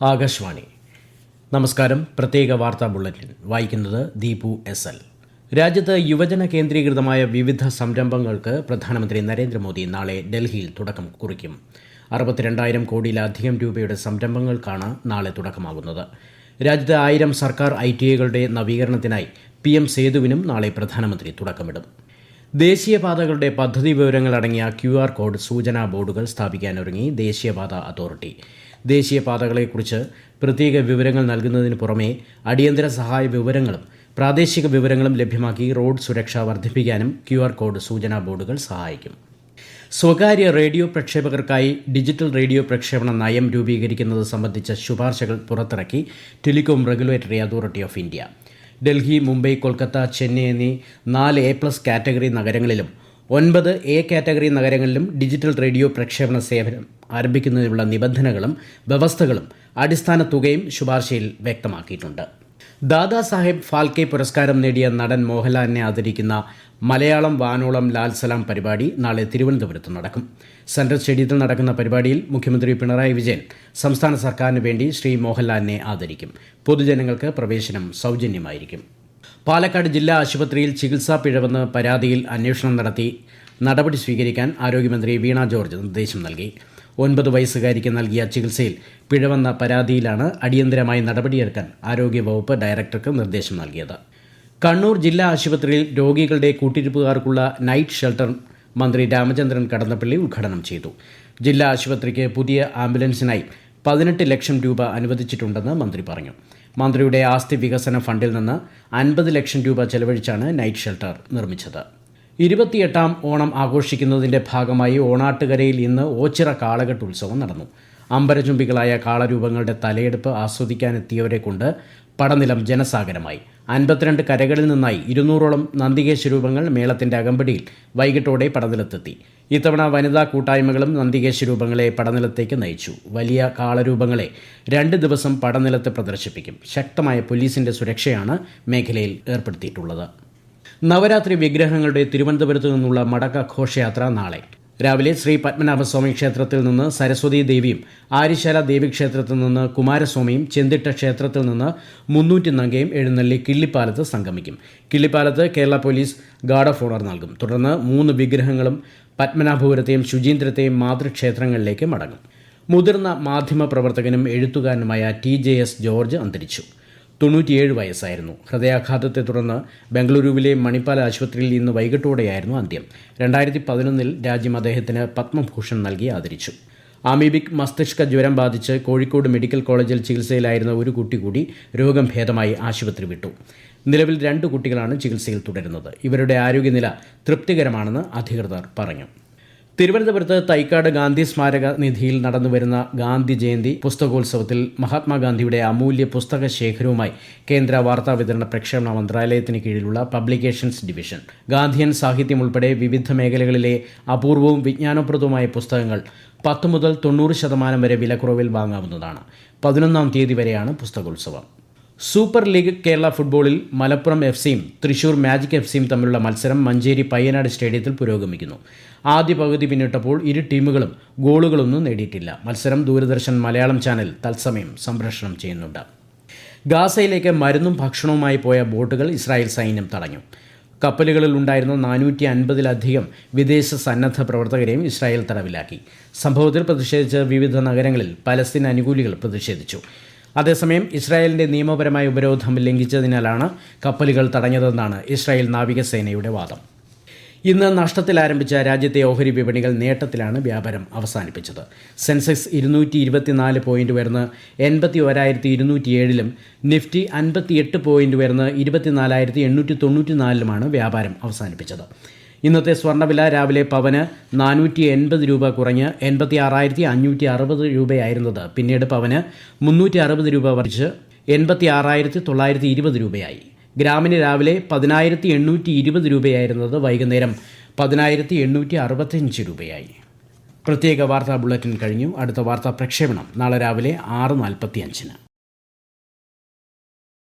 ആകാശവാണി. നമസ്കാരം. പ്രത്യേക വാർത്താ ബുള്ളറ്റിൻ വായിക്കുന്നത് ദീപു എസ്. രാജ്യത്ത് യുവജന കേന്ദ്രീകൃതമായ വിവിധ സംരംഭങ്ങൾക്ക് പ്രധാനമന്ത്രി നരേന്ദ്രമോദി നാളെ ഡൽഹിയിൽ തുടക്കം കുറിക്കും. 62,000 കോടിയിലധികം രൂപയുടെ സംരംഭങ്ങൾക്കാണ് നാളെ തുടക്കമാകുന്നത്. രാജ്യത്തെ 1000 സർക്കാർ ITIകളുടെ നവീകരണത്തിനായി PM സേതുവിനും നാളെ പ്രധാനമന്ത്രി തുടക്കമിടും. ദേശീയപാതകളുടെ പദ്ധതി വിവരങ്ങൾ അടങ്ങിയ QR കോഡ് സൂചനാ ബോർഡുകൾ സ്ഥാപിക്കാനൊരുങ്ങി ദേശീയപാത അതോറിറ്റി. ദേശീയപാതകളെക്കുറിച്ച് പ്രത്യേക വിവരങ്ങൾ നൽകുന്നതിന് പുറമെ അടിയന്തര സഹായ വിവരങ്ങളും പ്രാദേശിക വിവരങ്ങളും ലഭ്യമാക്കി റോഡ് സുരക്ഷ വർദ്ധിപ്പിക്കാനും QR കോഡ് സൂചനാ ബോർഡുകൾ സഹായിക്കും. സ്വകാര്യ റേഡിയോ പ്രക്ഷേപകർക്കായി ഡിജിറ്റൽ റേഡിയോ പ്രക്ഷേപണ നയം രൂപീകരിക്കുന്നത് സംബന്ധിച്ച ശുപാർശകൾ പുറത്തിറക്കി telecom regulatory authority of India. Delhi, Mumbai, Kolkata, Chennai എന്നീ 4 A+ കാറ്റഗറി നഗരങ്ങളിലും 9 A കാറ്റഗറി നഗരങ്ങളിലും ഡിജിറ്റൽ റേഡിയോ പ്രക്ഷേപണ സേവനം ആരംഭിക്കുന്നതിനുള്ള നിബന്ധനകളും വ്യവസ്ഥകളും അടിസ്ഥാന തുകയും ശുപാർശയിൽ വ്യക്തമാക്കിയിട്ടുണ്ട്. ദാദാ സാഹേബ് ഫാൽക്കെ പുരസ്കാരം നേടിയ നടൻ മോഹൻലാലിനെ ആദരിക്കുന്ന മലയാളം വാനോളം ലാൽ സലാം പരിപാടി നാളെ തിരുവനന്തപുരത്ത് നടക്കും. സെൻട്രൽ സ്റ്റേഡിയത്തിൽ നടക്കുന്ന പരിപാടിയിൽ മുഖ്യമന്ത്രി പിണറായി വിജയൻ സംസ്ഥാന സർക്കാരിന് വേണ്ടി ശ്രീ മോഹൻലാലിനെ ആദരിക്കും. പൊതുജനങ്ങൾക്ക് പ്രവേശനം സൗജന്യമായിരിക്കും. പാലക്കാട് ജില്ലാ ആശുപത്രിയിൽ ചികിത്സാ പിഴവെന്ന് പരാതിയിൽ അന്വേഷണം നടത്തി നടപടി സ്വീകരിക്കാൻ ആരോഗ്യമന്ത്രി വീണ ജോർജ് നിർദ്ദേശം നൽകി. 9 വയസ്സുകാരിക്ക് നൽകിയ ചികിത്സയിൽ പിഴവെന്ന പരാതിയിലാണ് അടിയന്തരമായി നടപടിയെടുക്കാൻ ആരോഗ്യവകുപ്പ് ഡയറക്ടർക്ക് നിർദ്ദേശം നൽകിയത്. കണ്ണൂർ ജില്ലാ ആശുപത്രിയിൽ രോഗികളുടെ കൂട്ടിരിപ്പുകാർക്കുള്ള നൈറ്റ് ഷെൽട്ടർ മന്ത്രി രാമചന്ദ്രൻ കടന്നപ്പള്ളി ഉദ്ഘാടനം ചെയ്തു. ജില്ലാ ആശുപത്രിക്ക് പുതിയ ആംബുലൻസിനായി 18 ലക്ഷം രൂപ അനുവദിച്ചിട്ടുണ്ടെന്ന് മന്ത്രി പറഞ്ഞു. മന്ത്രിയുടെ ആസ്തി വികസന ഫണ്ടിൽ നിന്ന് 50 ലക്ഷം രൂപ ചെലവഴിച്ചാണ് നൈറ്റ് ഷെൽട്ടർ നിർമ്മിച്ചത്. 28ാം ഓണം ആഘോഷിക്കുന്നതിന്റെ ഭാഗമായി ഓണാട്ടുകരയിൽ ഇന്ന് ഓച്ചിറ കാളകെട്ട് ഉത്സവം നടന്നു. അമ്പരചുംബികളായ കാളരൂപങ്ങളുടെ തലയെടുപ്പ് ആസ്വദിക്കാനെത്തിയവരെ കൊണ്ട് പടനിലം ജനസാഗരമായി. 52 കരകളിൽ നിന്നായി 200ഓളം നന്ദികേശ രൂപങ്ങൾ മേളത്തിന്റെ അകമ്പടിയിൽ വൈകിട്ടോടെ പടനിലത്തെത്തി. ഇത്തവണ വനിതാ കൂട്ടായ്മകളും നന്ദികേശ രൂപങ്ങളെ പടനിലത്തേക്ക് നയിച്ചു. വലിയ കാളരൂപങ്ങളെ 2 ദിവസം പടനിലത്ത് പ്രദർശിപ്പിക്കും. ശക്തമായ പോലീസിന്റെ സുരക്ഷയാണ് മേഖലയിൽ ഏർപ്പെടുത്തിയിട്ടുള്ളത്. നവരാത്രി വിഗ്രഹങ്ങളുടെ തിരുവനന്തപുരത്തു നിന്നുള്ള മടക്ക ഘോഷയാത്ര നാളെ രാവിലെ ശ്രീ പത്മനാഭസ്വാമി ക്ഷേത്രത്തിൽ നിന്ന് സരസ്വതി ദേവിയും ആര്യശാല ദേവീക്ഷേത്രത്തിൽ നിന്ന് കുമാരസ്വാമിയും ചെന്തിട്ട ക്ഷേത്രത്തിൽ നിന്ന് 300 നങ്കയും എഴുന്നള്ളി കിള്ളിപ്പാലത്ത് സംഗമിക്കും. കിള്ളിപ്പാലത്ത് Kerala police guard of honour നൽകും. തുടർന്ന് 3 വിഗ്രഹങ്ങളും പത്മനാഭപുരത്തെയും ശുചീന്ദ്രത്തെയും മാതൃക്ഷേത്രങ്ങളിലേക്ക് മടങ്ങും. മുതിർന്ന മാധ്യമപ്രവർത്തകനും എഴുത്തുകാരനുമായ TJS ജോർജ് അന്തരിച്ചു. 97 വയസ്സായിരുന്നു. ഹൃദയാഘാതത്തെ തുടർന്ന് ബംഗളൂരുവിലെ മണിപ്പാൽ ആശുപത്രിയിൽ ഇന്ന് വൈകിട്ടോടെയായിരുന്നു അന്ത്യം. 2011 രാജ്യം അദ്ദേഹത്തിന് പത്മഭൂഷൺ നൽകി ആദരിച്ചു. അമീബിക് മസ്തിഷ്ക ജ്വരം ബാധിച്ച് കോഴിക്കോട് മെഡിക്കൽ കോളേജിൽ ചികിത്സയിലായിരുന്ന ഒരു കുട്ടി കൂടി രോഗം ഭേദമായി ആശുപത്രി വിട്ടു. നിലവിൽ 2 കുട്ടികളാണ് ചികിത്സയിൽ തുടരുന്നത്. ഇവരുടെ ആരോഗ്യനില തൃപ്തികരമാണെന്ന് അധികൃതർ പറഞ്ഞു. തിരുവനന്തപുരത്ത് തൈക്കാട് ഗാന്ധി സ്മാരക നിധിയിൽ നടന്നുവരുന്ന ഗാന്ധി ജയന്തി പുസ്തകോത്സവത്തിൽ മഹാത്മാഗാന്ധിയുടെ അമൂല്യ പുസ്തക ശേഖരവുമായി കേന്ദ്ര വാർത്താവിതരണ പ്രക്ഷേപണ മന്ത്രാലയത്തിന് കീഴിലുള്ള പബ്ലിക്കേഷൻസ് ഡിവിഷൻ ഗാന്ധിയൻ സാഹിത്യം ഉൾപ്പെടെ വിവിധ മേഖലകളിലെ അപൂർവവും വിജ്ഞാനപ്രദവുമായ പുസ്തകങ്ങൾ 10 മുതൽ 90% വരെ വിലക്കുറവിൽ വാങ്ങാവുന്നതാണ്. 11-ാം തീയതി വരെയാണ് പുസ്തകോത്സവം. സൂപ്പർ ലീഗ് കേരള ഫുട്ബോളിൽ മലപ്പുറം FCയും തൃശൂർ മാജിക് FCയും തമ്മിലുള്ള മത്സരം മഞ്ചേരി പയ്യനാട് സ്റ്റേഡിയത്തിൽ പുരോഗമിക്കുന്നു. ആദ്യ പകുതി പിന്നിട്ടപ്പോൾ ഇരു ടീമുകളും ഗോളുകളൊന്നും നേടിയിട്ടില്ല. മത്സരം ദൂരദർശൻ മലയാളം ചാനൽ തത്സമയം സംപ്രേഷണം ചെയ്യുന്നുണ്ട്. ഗാസയിലേക്ക് മരുന്നും ഭക്ഷണവുമായി പോയ ബോട്ടുകൾ ഇസ്രായേൽ സൈന്യം തടഞ്ഞു. കപ്പലുകളിൽ ഉണ്ടായിരുന്ന 450-ലധികം വിദേശ സന്നദ്ധ പ്രവർത്തകരെയും ഇസ്രായേൽ തടവിലാക്കി. സംഭവത്തിൽ പ്രതിഷേധിച്ച് വിവിധ നഗരങ്ങളിൽ പലസ്തീൻ അനുകൂലികൾ പ്രതിഷേധിച്ചു. അതേസമയം ഇസ്രായേലിന്റെ നിയമപരമായ ഉപരോധം ലംഘിച്ചതിനാലാണ് കപ്പലുകൾ തടഞ്ഞതെന്നാണ് ഇസ്രായേൽ നാവികസേനയുടെ വാദം. ഇന്ന് നഷ്ടത്തിൽ ആരംഭിച്ച രാജ്യത്തെ ഓഹരി വിപണികൾ നേട്ടത്തിലാണ് വ്യാപാരം അവസാനിപ്പിച്ചത്. സെൻസെക്സ് 224 പോയിന്റ് ഉയർന്ന് 81,207-ലും നിഫ്റ്റി 58 പോയിന്റ് ഉയർന്ന് 24,894-ലുമാണ് വ്യാപാരം അവസാനിപ്പിച്ചത്. ഇന്നത്തെ സ്വർണ്ണവില രാവിലെ പവന് 480 രൂപ കുറഞ്ഞ് 86,560 രൂപയായിരുന്നത് പിന്നീട് പവന് 360 രൂപ വർദ്ധിച്ച് 86,920 രൂപയായി. ഗ്രാമിന് രാവിലെ 10,820 രൂപയായിരുന്നത് വൈകുന്നേരം 10,865 രൂപയായി. പ്രത്യേക വാർത്താ ബുള്ളറ്റിൻ കഴിഞ്ഞു. അടുത്ത വാർത്താ പ്രക്ഷേപണം നാളെ രാവിലെ 6:45-ന്.